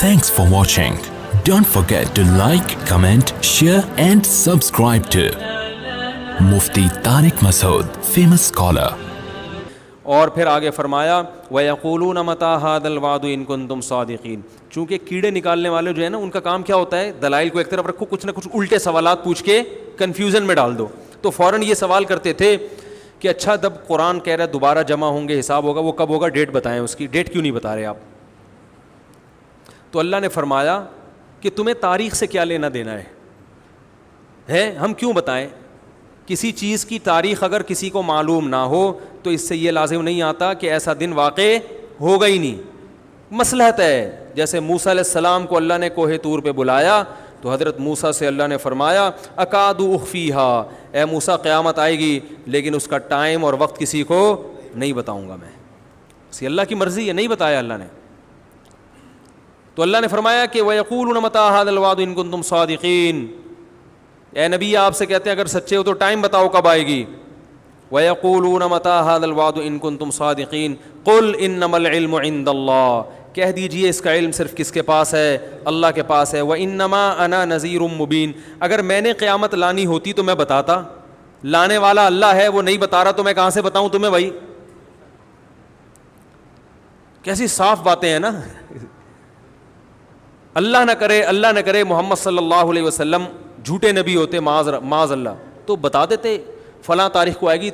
Thanks for watching. Don't forget to like, comment, share and subscribe to Mufti Tariq Masood, famous scholar. اور پھر آگے فرمایا وَيَقُولُونَ مَتَىٰ هَٰذَا الْوَعْدُ إِن كُنتُمْ صَادِقِينَ. چونکہ کیڑے نکالنے والے جو ہے نا ان کا کام کیا ہوتا ہے, دلائل کو ایک طرف رکھو, کچھ نہ کچھ الٹے سوالات پوچھ کے کنفیوژن میں ڈال دو. تو فوراً یہ سوال کرتے تھے کہ اچھا جب قرآن کہہ رہا ہے دوبارہ جمع ہوں گے, حساب ہوگا, وہ کب ہوگا, ڈیٹ بتائیں, اس کی ڈیٹ کیوں نہیں بتا رہے آپ؟ تو اللہ نے فرمایا کہ تمہیں تاریخ سے کیا لینا دینا ہے, ہم کیوں بتائیں؟ کسی چیز کی تاریخ اگر کسی کو معلوم نہ ہو تو اس سے یہ لازم نہیں آتا کہ ایسا دن واقع ہوگا ہی نہیں. مصلحت ہے. جیسے موسیٰ علیہ السلام کو اللہ نے کوہ طور پہ بلایا تو حضرت موسیٰ سے اللہ نے فرمایا اکاد اخفیہا, اے موسیٰ قیامت آئے گی لیکن اس کا ٹائم اور وقت کسی کو نہیں بتاؤں گا میں. اسی اللہ کی مرضی ہے, نہیں بتایا اللہ نے. تو اللہ نے فرمایا کہ وَيَقُولُونَ مَتَىٰ هَٰذَا الْوَعْدُ إِن كُنتُمْ صَادِقِينَ, اے نبی آپ سے کہتے ہیں اگر سچے ہو تو ٹائم بتاؤ کب آئے گی. وَيَقُولُونَ مَتَىٰ هَٰذَا الْوَعْدُ إِن كُنتُمْ صَادِقِينَ قُلْ إِنَّمَا الْعِلْمُ عِندَ اللَّهِ, کہہ دیجئے اس کا علم صرف کس کے پاس ہے, اللہ کے پاس ہے. وَإِنَّمَا أَنَا نَذِيرٌ مُّبِينٌ, اگر میں نے قیامت لانی ہوتی تو میں بتاتا, لانے والا اللہ ہے, وہ نہیں بتا رہا تو میں کہاں سے بتاؤں تمہیں بھائی. کیسی صاف باتیں ہیں نا. اللہ نہ کرے محمد صلی اللہ علیہ وسلم جھوٹے نبی ہوتے, معاذ اللہ, تو بتا دیتے فلاں تاریخ کو آئے گی,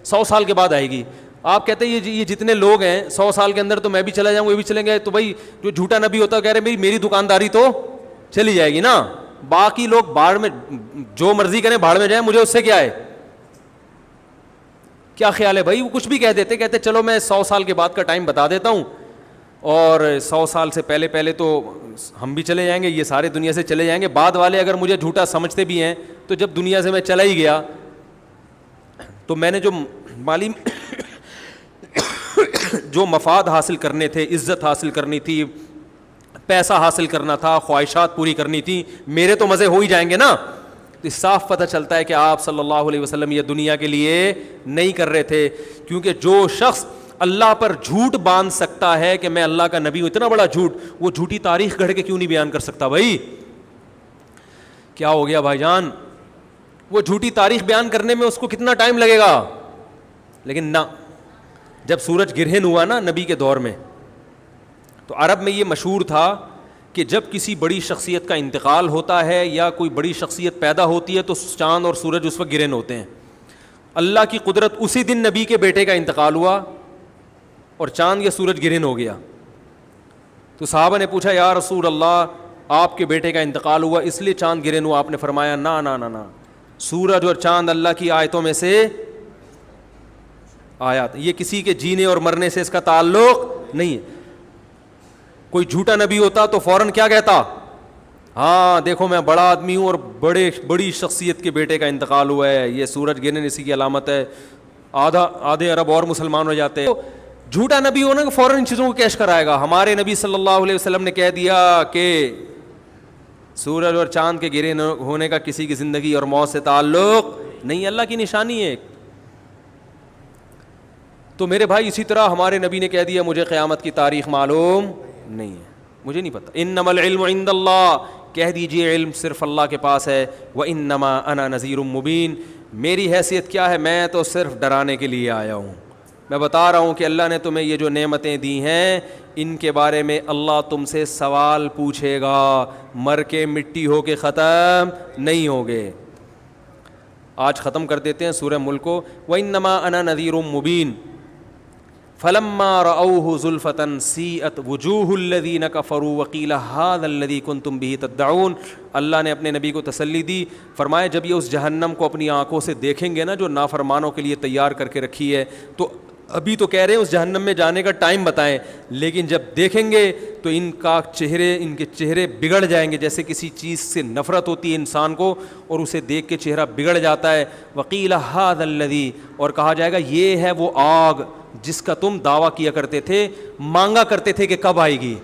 100 سال کے بعد آئے گی. آپ کہتے ہیں یہ جتنے لوگ ہیں 100 سال کے اندر تو میں بھی چلا جاؤں, وہ بھی چلیں گے, تو بھائی جو جھوٹا نبی ہوتا ہے کہہ رہے میری دکانداری تو چلی جائے گی نا, باقی لوگ بھاڑ میں جو مرضی کریں بھاڑ میں جائیں, مجھے اس سے کیا ہے. کیا خیال ہے بھائی؟ وہ کچھ بھی کہتے چلو میں 100 سال کے بعد کا ٹائم بتا دیتا ہوں, اور 100 سال سے پہلے تو ہم بھی چلے جائیں گے, یہ سارے دنیا سے چلے جائیں گے. بعد والے اگر مجھے جھوٹا سمجھتے بھی ہیں تو جب دنیا سے میں چلا ہی گیا تو میں نے جو مالی جو مفاد حاصل کرنے تھے, عزت حاصل کرنی تھی, پیسہ حاصل کرنا تھا, خواہشات پوری کرنی تھی, میرے تو مزے ہو ہی جائیں گے نا. تو صاف پتہ چلتا ہے کہ آپ صلی اللہ علیہ وسلم یہ دنیا کے لیے نہیں کر رہے تھے. کیونکہ جو شخص اللہ پر جھوٹ باندھ سکتا ہے کہ میں اللہ کا نبی ہوں, اتنا بڑا جھوٹ, وہ جھوٹی تاریخ گھڑ کے کیوں نہیں بیان کر سکتا بھائی؟ کیا ہو گیا بھائی جان؟ وہ جھوٹی تاریخ بیان کرنے میں اس کو کتنا ٹائم لگے گا. لیکن نہ, جب سورج گرہن ہوا نا نبی کے دور میں, تو عرب میں یہ مشہور تھا کہ جب کسی بڑی شخصیت کا انتقال ہوتا ہے یا کوئی بڑی شخصیت پیدا ہوتی ہے تو چاند اور سورج اس وقت گرہن ہوتے ہیں. اللہ کی قدرت, اسی دن نبی کے بیٹے کا انتقال ہوا اور چاند یا سورج گرہن ہو گیا. تو صحابہ نے پوچھا یا رسول اللہ آپ کے بیٹے کا انتقال ہوا اس لیے چاند گرہن ہوا. آپ نے فرمایا نہ, سورج اور چاند اللہ کی آیتوں میں سے آیات, یہ کسی کے جینے اور مرنے سے اس کا تعلق نہیں ہے. کوئی جھوٹا نبی ہوتا تو فوراً کیا کہتا, ہاں دیکھو میں بڑا آدمی ہوں اور بڑی شخصیت کے بیٹے کا انتقال ہوا ہے, یہ سورج گرہن اسی کی علامت ہے, آدھے عرب اور مسلمان ہو جاتے. جھوٹا نبی ہونا کہ فوراً ان چیزوں کو کیش کرائے گا. ہمارے نبی صلی اللہ علیہ وسلم نے کہہ دیا کہ سورج اور چاند کے گرہن ہونے کا کسی کی زندگی اور موت سے تعلق نہیں, اللہ کی نشانی ہے. تو میرے بھائی اسی طرح ہمارے نبی نے کہہ دیا مجھے قیامت کی تاریخ معلوم نہیں ہے, مجھے نہیں پتہ. انما العلم عند اللہ, کہہ دیجئے علم صرف اللہ کے پاس ہے. وانما انا نذیر مبین, میری حیثیت کیا ہے, میں تو صرف ڈرانے کے لیے آیا ہوں. میں بتا رہا ہوں کہ اللہ نے تمہیں یہ جو نعمتیں دی ہیں ان کے بارے میں اللہ تم سے سوال پوچھے گا, مر کے مٹی ہو کے ختم نہیں ہوگے. آج ختم کر دیتے ہیں سورہ ملک کو. وانما انا نذیر مبین فلما رأوه زلفة سیئت وجوہ الذین کفروا وقیل ھذا الذی کنتم بہ تدعون. اللہ نے اپنے نبی کو تسلی دی, فرمایا جب یہ اس جہنم کو اپنی آنکھوں سے دیکھیں گے نا جو نافرمانوں کے لیے تیار کر کے رکھی ہے, تو ابھی تو کہہ رہے ہیں اس جہنم میں جانے کا ٹائم بتائیں, لیکن جب دیکھیں گے تو ان کے چہرے بگڑ جائیں گے. جیسے کسی چیز سے نفرت ہوتی ہے انسان کو اور اسے دیکھ کے چہرہ بگڑ جاتا ہے. وقیل ھذا الذی, اور کہا جائے گا یہ ہے وہ آگ جس کا تم دعویٰ کیا کرتے تھے, مانگا کرتے تھے کہ کب آئے گی.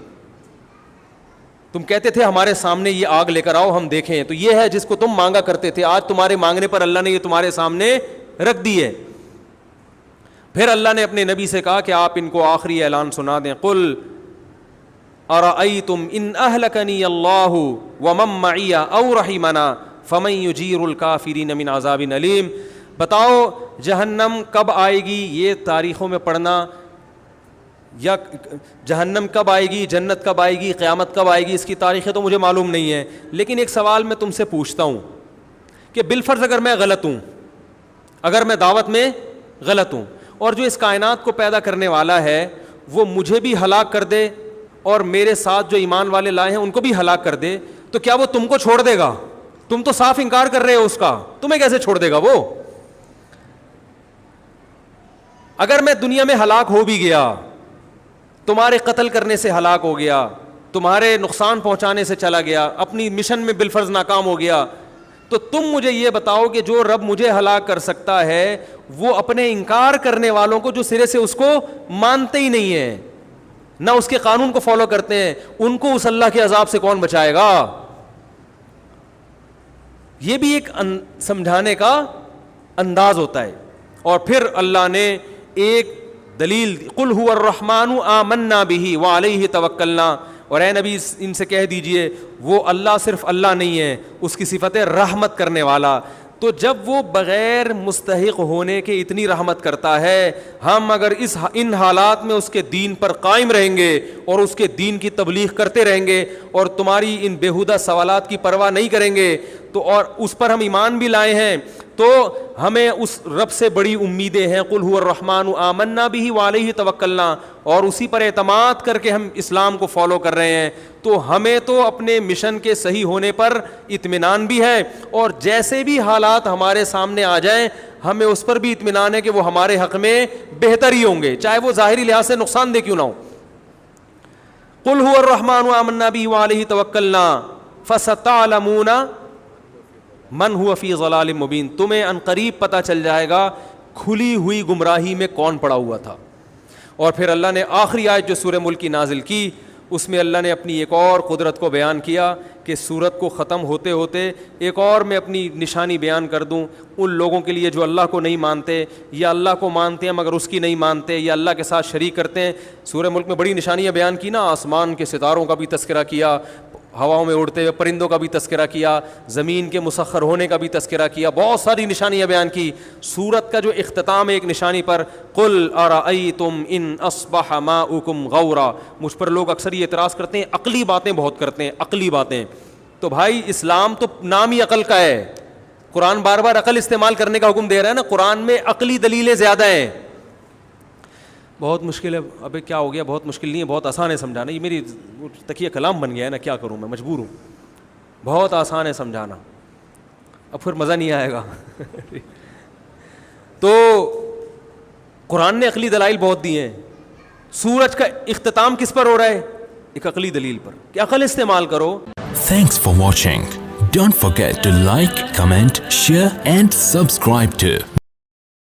تم کہتے تھے ہمارے سامنے یہ آگ لے کر آؤ ہم دیکھیں, تو یہ ہے جس کو تم مانگا کرتے تھے. آج تمہارے مانگنے پر اللہ نے یہ تمہارے سامنے رکھ دی ہے. پھر اللہ نے اپنے نبی سے کہا کہ آپ ان کو آخری اعلان سنا دیں. قل ارأیتم ان اہلکنی اللہ ومن معی او رحمنا فمن یجیر الکافرین من عذاب علیم. بتاؤ جہنم کب آئے گی, یہ تاریخوں میں پڑھنا, یا جہنم کب آئے گی, جنت کب آئے گی, قیامت کب آئے گی, اس کی تاریخیں تو مجھے معلوم نہیں ہے. لیکن ایک سوال میں تم سے پوچھتا ہوں کہ بالفرض اگر میں غلط ہوں, اگر میں دعوت میں غلط ہوں, اور جو اس کائنات کو پیدا کرنے والا ہے وہ مجھے بھی ہلاک کر دے اور میرے ساتھ جو ایمان والے لائے ہیں ان کو بھی ہلاک کر دے, تو کیا وہ تم کو چھوڑ دے گا؟ تم تو صاف انکار کر رہے ہو اس کا, تمہیں کیسے چھوڑ دے گا وہ؟ اگر میں دنیا میں ہلاک ہو بھی گیا, تمہارے قتل کرنے سے ہلاک ہو گیا, تمہارے نقصان پہنچانے سے چلا گیا, اپنی مشن میں بالفرض ناکام ہو گیا, تو تم مجھے یہ بتاؤ کہ جو رب مجھے ہلاک کر سکتا ہے وہ اپنے انکار کرنے والوں کو جو سرے سے اس کو مانتے ہی نہیں ہیں, نہ اس کے قانون کو فالو کرتے ہیں, ان کو اس اللہ کے عذاب سے کون بچائے گا؟ یہ بھی ایک سمجھانے کا انداز ہوتا ہے. اور پھر اللہ نے ایک دلیل, قل هو الرحمن آمنا به وعلیہ توکلنا, اور اے نبی ان سے کہہ دیجئے وہ اللہ صرف اللہ نہیں ہے, اس کی صفت ہے رحمت کرنے والا. تو جب وہ بغیر مستحق ہونے کے اتنی رحمت کرتا ہے, ہم اگر ان حالات میں اس کے دین پر قائم رہیں گے اور اس کے دین کی تبلیغ کرتے رہیں گے اور تمہاری ان بیہودہ سوالات کی پرواہ نہیں کریں گے, تو اور اس پر ہم ایمان بھی لائے ہیں, تو ہمیں اس رب سے بڑی امیدیں ہیں. قل هو الرحمن آمنا به وعلیہ توکلنا, اور اسی پر اعتماد کر کے ہم اسلام کو فالو کر رہے ہیں. تو ہمیں تو اپنے مشن کے صحیح ہونے پر اطمینان بھی ہے, اور جیسے بھی حالات ہمارے سامنے آ جائیں ہمیں اس پر بھی اطمینان ہے کہ وہ ہمارے حق میں بہتر ہی ہوں گے, چاہے وہ ظاہری لحاظ سے نقصان دہ کیوں نہ ہو. قل هو الرحمن آمنا به وعلیہ توکلنا فستعلمون من هو فی ضلال مبین, تمہیں عنقریب پتہ چل جائے گا کھلی ہوئی گمراہی میں کون پڑا ہوا تھا. اور پھر اللہ نے آخری آیت جو سورہ ملک کی نازل کی, اس میں اللہ نے اپنی ایک اور قدرت کو بیان کیا کہ سورت کو ختم ہوتے ہوتے ایک اور میں اپنی نشانی بیان کر دوں ان لوگوں کے لیے جو اللہ کو نہیں مانتے, یا اللہ کو مانتے ہیں مگر اس کی نہیں مانتے, یا اللہ کے ساتھ شریک کرتے ہیں. سورہ ملک میں بڑی نشانیاں بیان کی نا, آسمان کے ستاروں کا بھی تذکرہ کیا, ہواؤں میں اڑتے ہوئے پرندوں کا بھی تذکرہ کیا, زمین کے مسخر ہونے کا بھی تذکرہ کیا, بہت ساری نشانیاں بیان کی. سورت کا جو اختتام ہے ایک نشانی پر, قل ارأیتم ان اصبح ماؤکم غورا. مجھ پر لوگ اکثر یہ اعتراض کرتے ہیں عقلی باتیں بہت کرتے ہیں, عقلی باتیں. تو بھائی اسلام تو نام ہی عقل کا ہے, قرآن بار بار عقل استعمال کرنے کا حکم دے رہا ہے نا, قرآن میں عقلی دلیلیں زیادہ ہیں. بہت مشکل ہے, ابے کیا ہو گیا, بہت مشکل نہیں ہے, بہت آسان ہے سمجھانا. یہ میری تکیہ کلام بن گیا ہے نا, کیا کروں میں, مجبور ہوں. بہت آسان ہے سمجھانا, اب پھر مزہ نہیں آئے گا. تو قرآن نے عقلی دلائل بہت دی ہیں. سورج کا اختتام کس پر ہو رہا ہے؟ ایک عقلی دلیل پر, کہ عقل استعمال کرو. Thanks for watching. Don't forget to like, comment, share and subscribe to